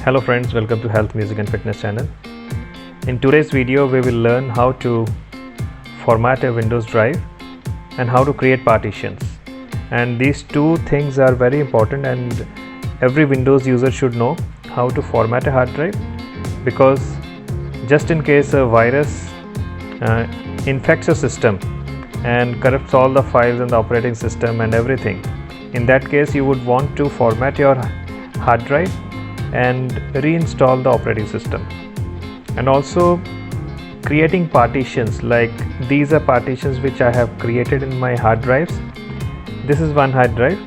Hello friends, welcome to Health, Music and Fitness channel. In today's video we will learn how to format a Windows drive and how to create partitions. And these two things are very important, and every Windows user should know how to format a hard drive, because just in case a virus infects your system and corrupts all the files in the operating system and everything, in that case you would want to format your hard drive and reinstall the operating system. And also creating partitions, like these are partitions which I have created in my hard drives. This is one hard drive,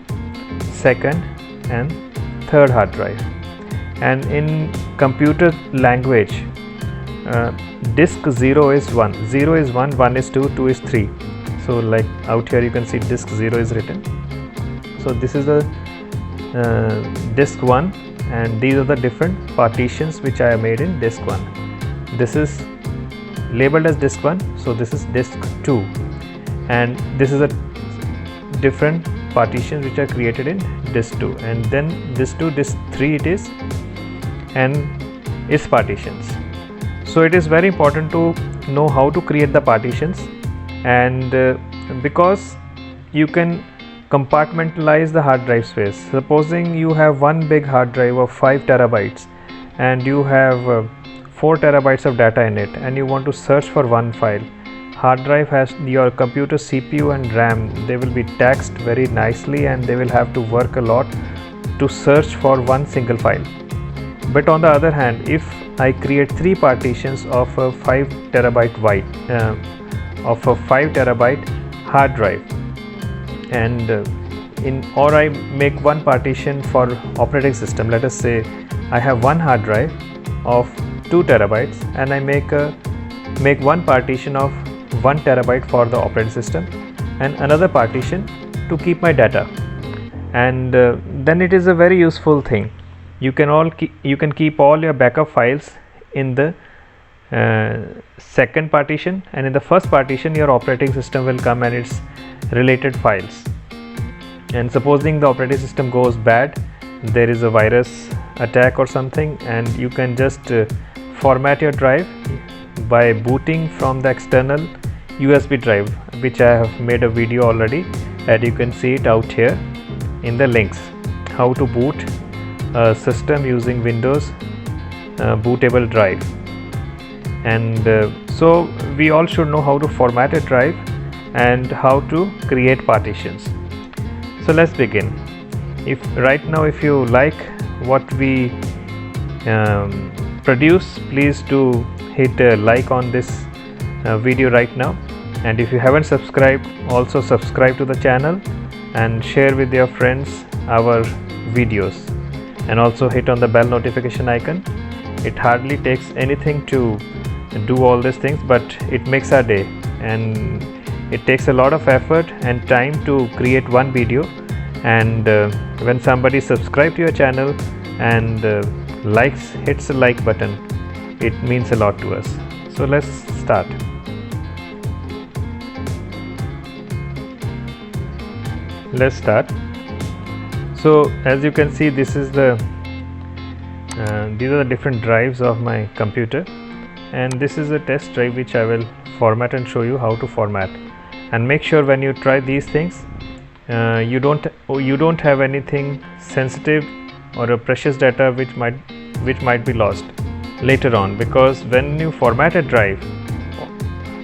second and third hard drive. And in computer language, disk 0 is 1, 0 is 1, 1 is 2, 2 is 3. So like out here you can see disk 0 is written. So this is the disk 1, and these are the different partitions which I have made in disk 1. This is labeled as disk 1, so this is disk 2, and this is a different partitions which are created in disk 2, and then disk 2, disk 3 it is, and its partitions. So it is very important to know how to create the partitions, and because you can compartmentalize the hard drive space. Supposing you have one big hard drive of 5 terabytes and you have 4 terabytes of data in it, and you want to search for one file. Hard drive has your computer CPU and RAM, they will be taxed very nicely and they will have to work a lot to search for one single file. But on the other hand, if I create 3 partitions of a 5 terabyte hard drive, and or I make one partition for operating system. Let us say I have one hard drive of 2 terabytes and I make one partition of 1 terabyte for the operating system and another partition to keep my data. And then it is a very useful thing. You can keep all your backup files in the second partition, and in the first partition your operating system will come and its related files. And supposing the operating system goes bad, there is a virus attack or something, and you can just format your drive by booting from the external USB drive, which I have made a video already, and you can see it out here in the links, how to boot a system using Windows bootable drive. And so we all should know how to format a drive and how to create partitions. So let's begin. If you like what we produce, please do hit a like on this video right now, and if you haven't subscribed, also subscribe to the channel and share with your friends our videos, and also hit on the bell notification icon. It hardly takes anything to do all these things, but it makes our day, and it takes a lot of effort and time to create one video. And when somebody subscribes to your channel and hits the like button, it means a lot to us. So let's start. So as you can see, this is these are the different drives of my computer, and this is a test drive which I will format and show you how to format. And make sure when you try these things, you don't have anything sensitive or a precious data which might be lost later on, because when you format a drive,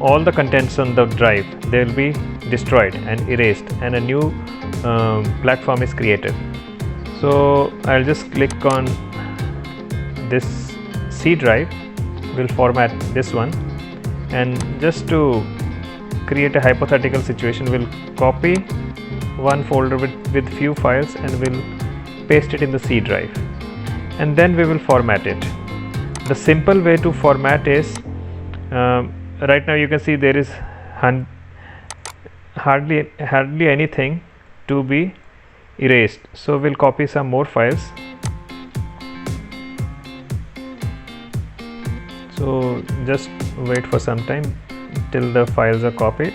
all the contents on the drive, they will be destroyed and erased, and a new platform is created. So I'll just click on this C drive, will format this one, and just to create a hypothetical situation, we'll copy one folder with few files and we'll paste it in the C drive, and then we will format it. The simple way to format is, right now you can see there is hardly anything to be erased. So we'll copy some more files. So just wait for some time till the files are copied.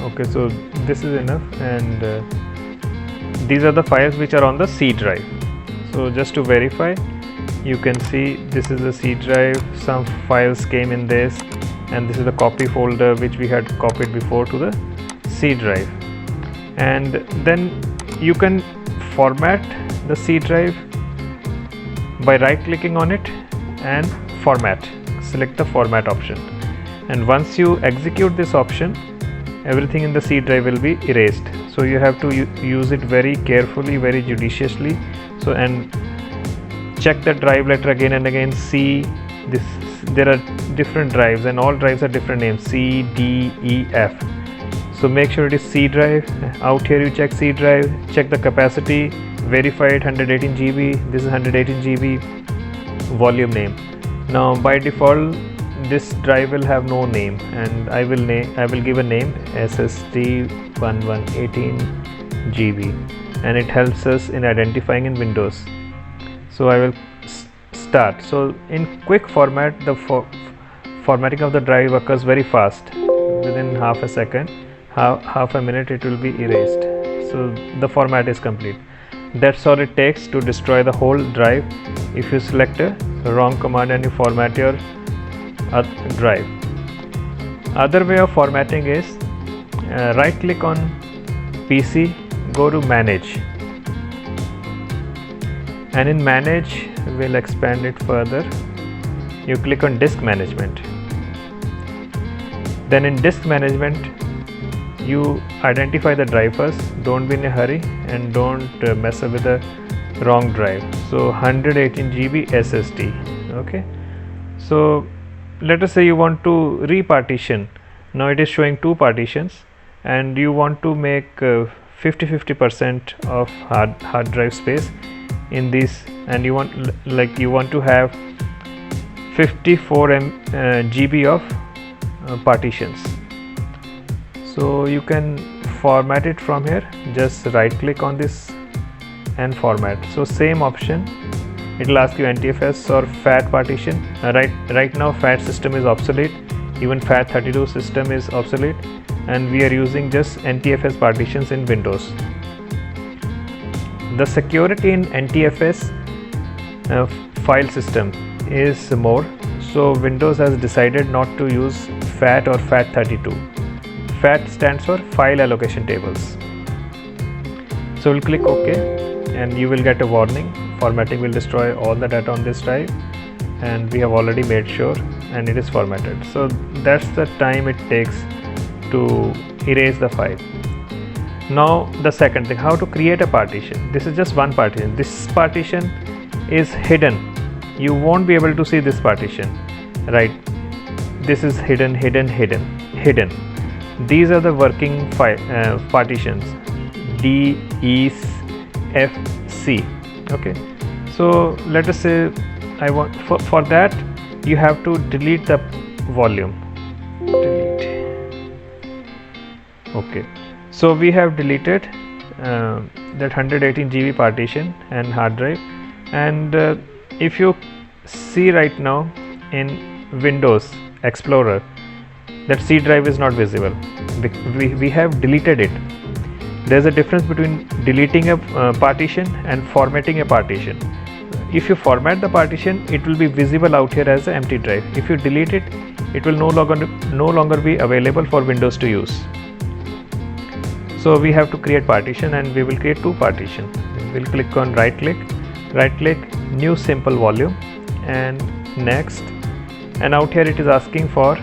Okay, so this is enough, and these are the files which are on the C drive. So just to verify, you can see this is the C drive, some files came in this, and this is the copy folder which we had copied before to the C drive. And then you can format the C drive by right clicking on it and format. Select the format option, and once you execute this option, everything in the C drive will be erased. So you have to use it very carefully, very judiciously. So, and check the drive letter again and again. See this, there are different drives and all drives are different names, C, D, E, F. So make sure it is C drive. Out here you check C drive, check the capacity, verify it, 118 GB, this is 118 GB, volume name. Now by default this drive will have no name, and I will give a name, SSD 1118 GB, and it helps us in identifying in Windows. So I will start. So in quick format, the formatting of the drive occurs very fast. Within half a second, half a minute, it will be erased. So the format is complete. That's all it takes to destroy the whole drive if you select a wrong command and you format your drive. Other way of formatting is right click on PC, go to manage, and in manage we'll expand it further. You click on disk management. Then in disk management you identify the drive first. Don't be in a hurry and don't mess up with the wrong drive. So 118 GB SSD. Okay, so let us say you want to repartition. Now it is showing two partitions, and you want to make 50% of hard drive space in this, and you want to have 54 GB of partitions. So you can format it from here. Just right click on this and format. So same option, it will ask you NTFS or FAT partition. Right now FAT system is obsolete, even FAT32 system is obsolete, and we are using just NTFS partitions in Windows. The security in NTFS file system is more, so Windows has decided not to use FAT or FAT32. FAT stands for file allocation tables. So we'll click OK, and you will get a warning, formatting will destroy all the data on this drive, and we have already made sure, and it is formatted. So that's the time it takes to erase the file. Now the second thing, how to create a partition. This is just one partition. This partition is hidden. You won't be able to see this partition, right? This is hidden. These are the working partitions, D, E, F, C. Okay, so let us say I want for that you have to delete the volume. Okay, so we have deleted that 118 GB partition and hard drive, and if you see right now in Windows Explorer, that C drive is not visible. We have deleted it. There's a difference between deleting a partition and formatting a partition. If you format the partition, it will be visible out here as an empty drive. If you delete it, it will no longer be available for Windows to use. So we have to create partition, and we will create two partitions. We'll click on right click, new simple volume, and next. And out here it is asking for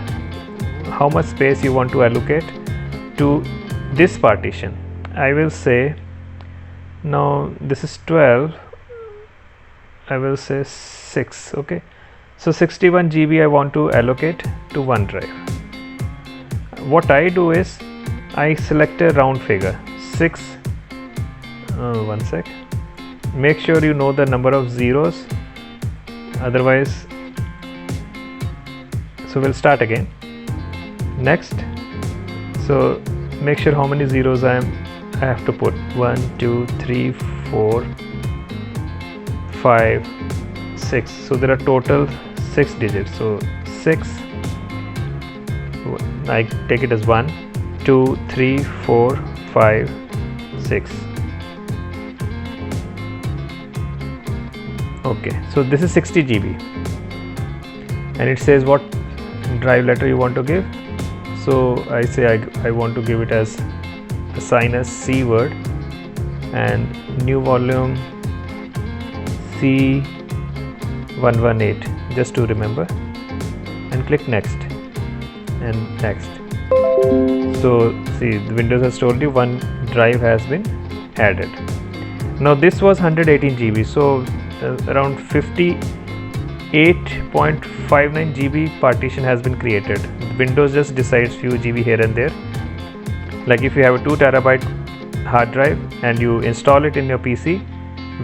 how much space you want to allocate to this partition. I will say, now this is 12, I will say 6. Okay, so 61 GB I want to allocate to one drive. What I do is I select a round figure, 6. One sec. Make sure you know the number of zeros, otherwise. So we'll start again. Next, so make sure how many zeros I have to put. 1, 2, 3, 4, 5, 6. So there are total 6 digits. So 6, I take it as 1, 2, 3, 4, 5, 6. Okay, so this is 60 GB, and it says what drive letter you want to give. So I say I want to give it as assign as C word, and new volume C118, just to remember, and click next and next. So see, the Windows has told you one drive has been added. Now this was 118 GB, so around 58.59 GB partition has been created. Windows just decides few GB here and there. Like if you have a 2 TB hard drive and you install it in your PC,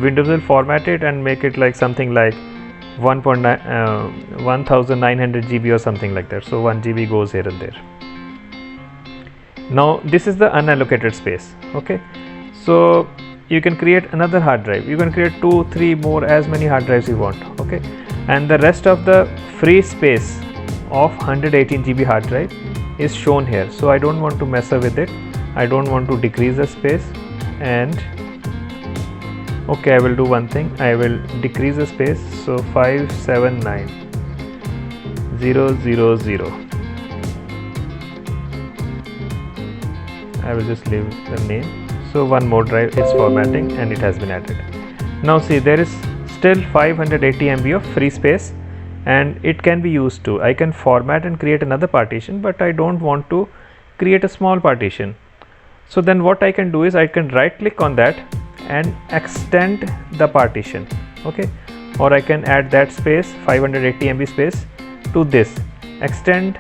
Windows will format it and make it like something like 1900 GB or something like that. So 1 GB goes here and there. Now this is the unallocated space. Okay, so you can create another hard drive. You can create 2, 3 more, as many hard drives you want. Okay, and the rest of the free space of 118 GB hard drive is shown here. So I don't want to mess up with it. I don't want to decrease the space, and okay, I will do one thing. I will decrease the space. So 579,000. I will just leave the name. So one more drive is formatting, and it has been added. Now see, there is still 580 MB of free space, and it can be used to. I can format and create another partition, but I don't want to create a small partition. So then what I can do is I can right click on that and extend the partition. Okay, or I can add that space, 580 MB space, to this extend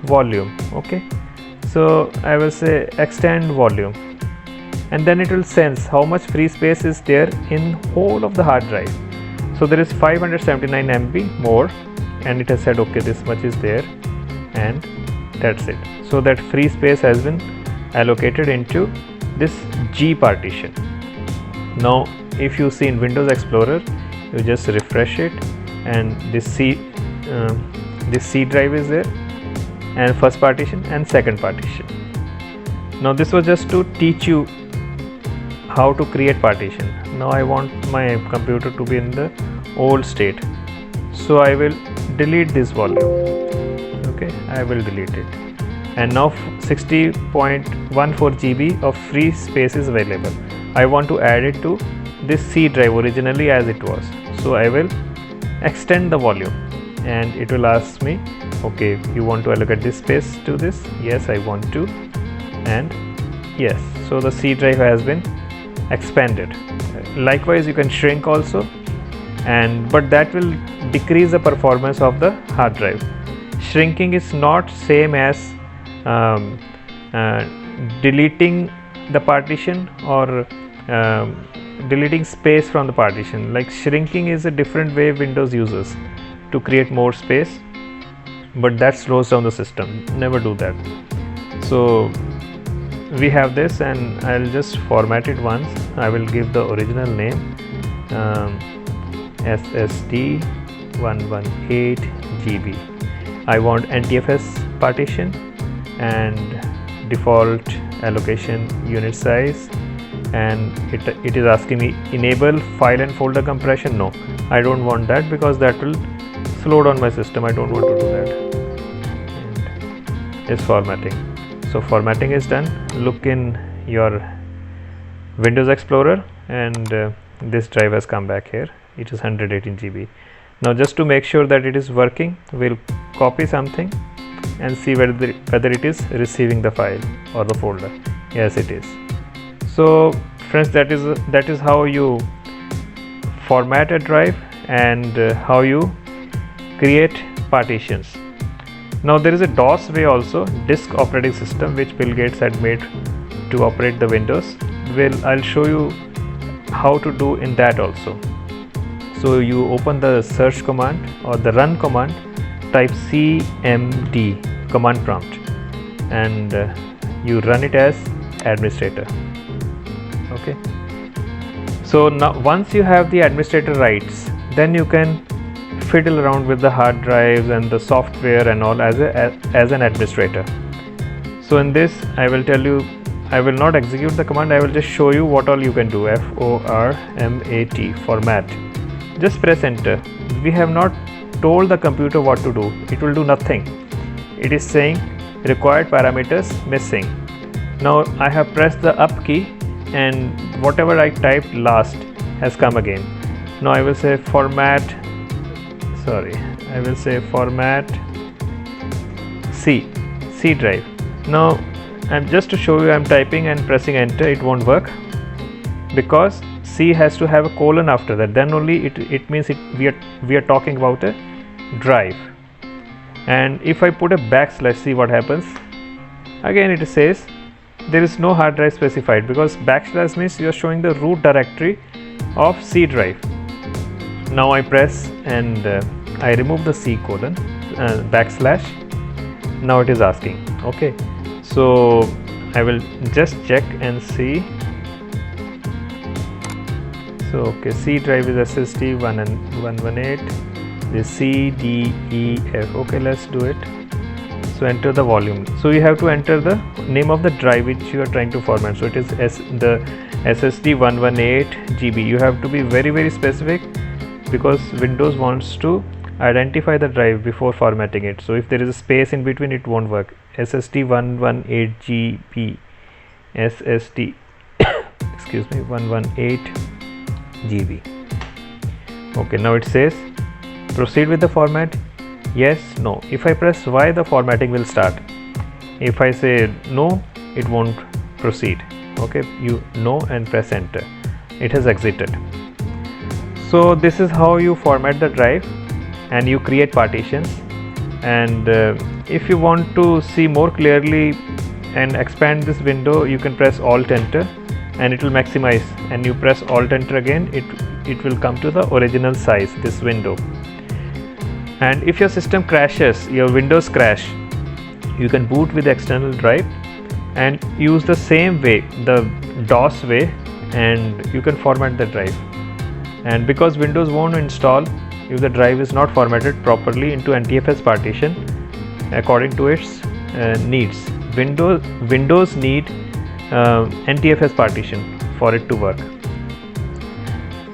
volume. Okay, so I will say extend volume, and then it will sense how much free space is there in whole of the hard drive. So there is 579 MB more, and it has said okay, this much is there, and that's it. So that free space has been allocated into this G partition. Now if you see in Windows Explorer, you just refresh it, and this C drive is there, and first partition and second partition. Now this was just to teach you how to create partition. Now I want my computer to be in the old state, so I will delete this volume. Okay, I will delete it, and now 60.14 GB of free space is available. I want to add it to this C drive originally as it was. So I will extend the volume, and it will ask me, okay, you want to allocate this space to this? Yes, I want to, and yes. So the C drive has been expanded. Likewise, you can shrink also, but that will decrease the performance of the hard drive. Shrinking is not same as deleting the partition or deleting space from the partition. Like shrinking is a different way Windows uses to create more space, but that slows down the system. Never do that. So we have this, and I'll just format it once. I will give the original name SSD 118 GB. I want NTFS partition and default allocation unit size, and it is asking me enable file and folder compression. No, I don't want that, because that will slow down my system. I don't want to do that. And it's formatting. So formatting is done. Look in your Windows Explorer, and this drive has come back here. It is 118 GB. Now just to make sure that it is working, we'll copy something and see whether it is receiving the file or the folder. Yes, it is. So friends, that is how you format a drive, and how you create partitions. Now there is a DOS way also, disk operating system, which Bill Gates had made to operate the Windows. I'll show you how to do in that also. So you open the search command or the run command, type cmd command prompt, and you run it as administrator. Okay, so now once you have the administrator rights, then you can fiddle around with the hard drives and the software and all as an administrator. So in this I will tell you, I will not execute the command, I will just show you what all you can do. format, format. Just press enter. We have not told the computer what to do. It will do nothing. It is saying required parameters missing. Now I have pressed the up key and whatever I typed last has come again. Now I will say format C drive. Now I'm just to show you, I'm typing and pressing enter, it won't work because C has to have a colon after that, then only it means we are talking about a drive. And if I put a backslash, see what happens. Again it says there is no hard drive specified, because backslash means you are showing the root directory of C drive. Now I press and I remove the C colon backslash. Now it is asking. Okay, so I will just check and see. So okay, C drive is SSD 118, the C, D, E, F. Okay, let's do it. So enter the volume. So you have to enter the name of the drive which you are trying to format. So it is the SSD 118 GB. You have to be very specific because Windows wants to identify the drive before formatting it. So if there is a space in between, it won't work. SSD 118 GB, SSD excuse me, 118 GB. Okay, now it says proceed with the format. Yes, no. If I press Y, the formatting will start. If I say no, it won't proceed. Okay, you no and press enter. It has exited. So this is how you format the drive and you create partitions. And if you want to see more clearly and expand this window, you can press Alt Enter and it will maximize, and you press Alt Enter again, it will come to the original size, this window. And if your system crashes, your Windows crash, you can boot with the external drive and use the same way, the DOS way, and you can format the drive. And because Windows won't install if the drive is not formatted properly into NTFS partition according to its needs. Windows need NTFS partition for it to work.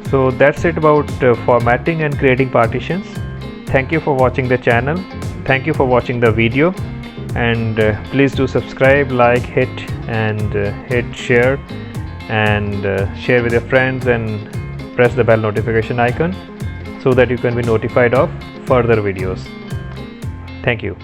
So that's it about formatting and creating partitions. Thank you for watching the channel. Thank you for watching the video, and please do subscribe, like, hit share, and share with your friends, and press the bell notification icon so that you can be notified of further videos. Thank you.